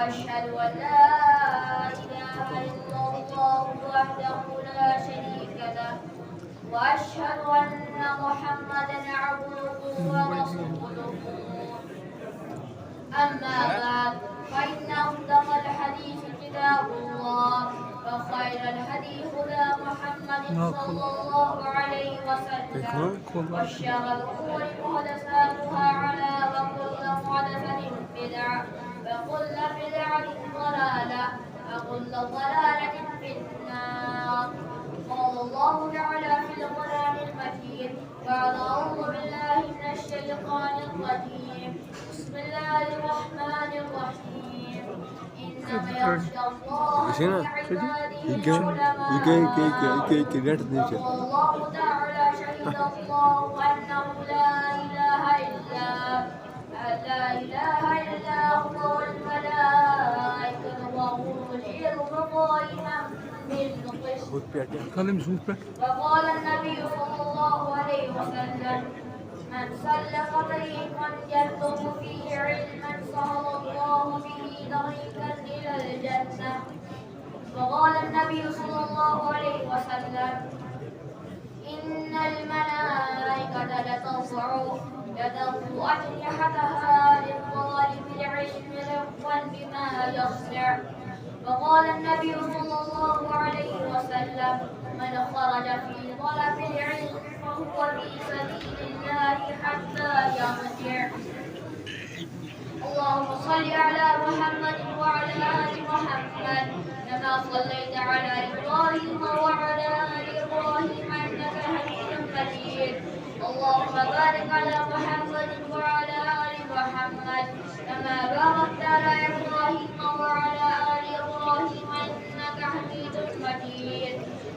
وأشهد أن لا إله إلا الله وحده لا شريك له وأشهد أن محمدا عبده ورسوله أما بعد فإن أصدق الحديث كتاب الله وخير الهدي هدى محمد صلى الله عليه وسلم وشر الأمور محدثاتها وكل محدثة بدعة وكل بدعة ضلالة وكل ضلالة في النار. قال الله تعالى في القرآن المجيد بعد أعوذ بالله من الشيطان الرجيم بسم الله الرحمن الرحيم إنما يخشى الله من عباده العلماء. والله تعالى شهد الله أنه لا إله إلا هو والملائكة وأولو العلم قائما بالقسط. وقال النبي صلى الله عليه وسلم من سلك طريقا يطلب فيه علما سهل الله به طريقا إلى الجنة. وقال النبي صلى الله عليه وسلم إن الملائكة لتضع أجنحتها لطالب العلم رفقا بما يصنع. وقال النبي صلى الله عليه وسلم من خرج في طلب العلم فهو في سبيل الله حتى يرجع. اللهم صل على محمد وعلى آل محمد كما صليت على إبراهيم وعلى آل إبراهيم إنك حميد مجيد. اللهم بارك على محمد وعلى آل محمد كما باركت على إبراهيم وعلى آل إبراهيم إنك حميد مجيد.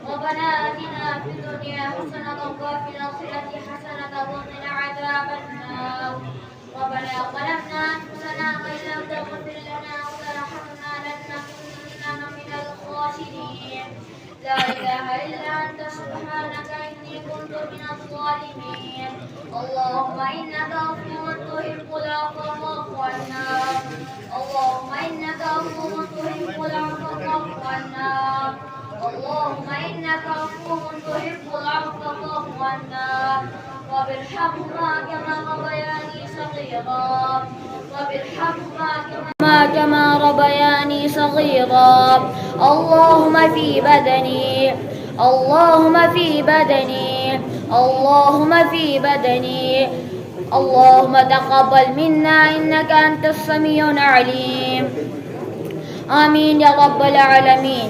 ربنا آتنا في الدنيا حسنة وفي الآخرة حسنة وقنا عذاب النار. ربنا ظلمنا أنفسنا وإن لم تغفر لنا وترحمنا لنكونن من الخاسرين. لا إله إلا أنت سبحانك إني كنت من الظالمين. اللهم إنك عفو تحب العفو فاعف عنا. اللهم إنك عفو تحب العفو فاعف عنا. اللهم إنك عفو تحب العفو فاعف عنا. رب ارحمهما كما ربياني صغيرا. رب ارحمهما كما ربياني صغيرا. اللهم في بدني اللهم في بدني اللهم في بدني. اللهم تقبل منا إنك أنت السميع العليم. آمين يا رب العالمين.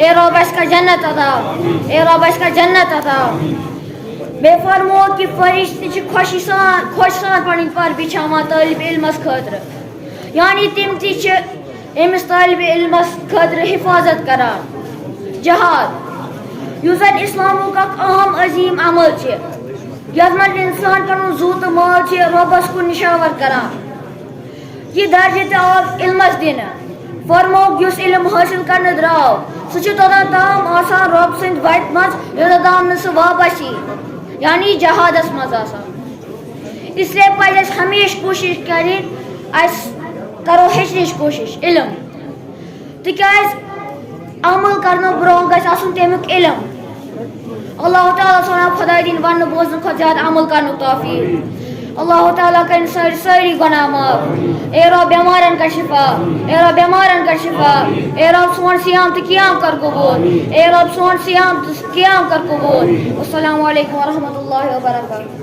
اے رب اس کا جنت عطا، اے رب اس کا جنت عطا. بے فرمو کہ فرشتہ چھ خوش سان پنن پر بچھاوان طالب علمس خاطر، یعنی تم تہ چھ امس طالب علمس خاطر حفاظت کران. جہاد یُس زن اسلامک اخ اہم عظیم عمل چھ، یتھ منٛز انسان پنن زو تو مال چھ رۄبس کُن نشاور کران. یہ درجہ تہ آو علمس دنہ. فرموک یُس علم حٲصِل کرنہٕ درٛاو سُہ چھُ توٚتام تام آسان رۄب سٕنٛدِ وتہِ منٛز یوٚتام تام نہٕ سُہ واپس یی، یعنی جہادس منٛز آسان. اس لیے پزِ اَسہِ ہمیشہ کوٗشش کرٕنۍ أسۍ کرو ہیٚچھنٕچ کوٗشش علم، تِکیٛازِ عمل کرنہٕ برونٛہہ گژھِ آسُن تمیُک علم. اللہ تعالیٰ سونا خۄداے دِنۍ وننہٕ بوزنہٕ کھۄتہٕ زیادٕ عمل کرنُک توفیق. اللہ تعالیٰ کرن سٲری گۄناہ معاف. اے رب بیمارن کر شفا، اے رب بیمارن کر شفا. اے رب سون صیام تہٕ قیام کر قبول، اے رب سون صیام تہٕ قیام کر قبول. السلام علیکم ورحمۃ اللہ وبرکاتہ.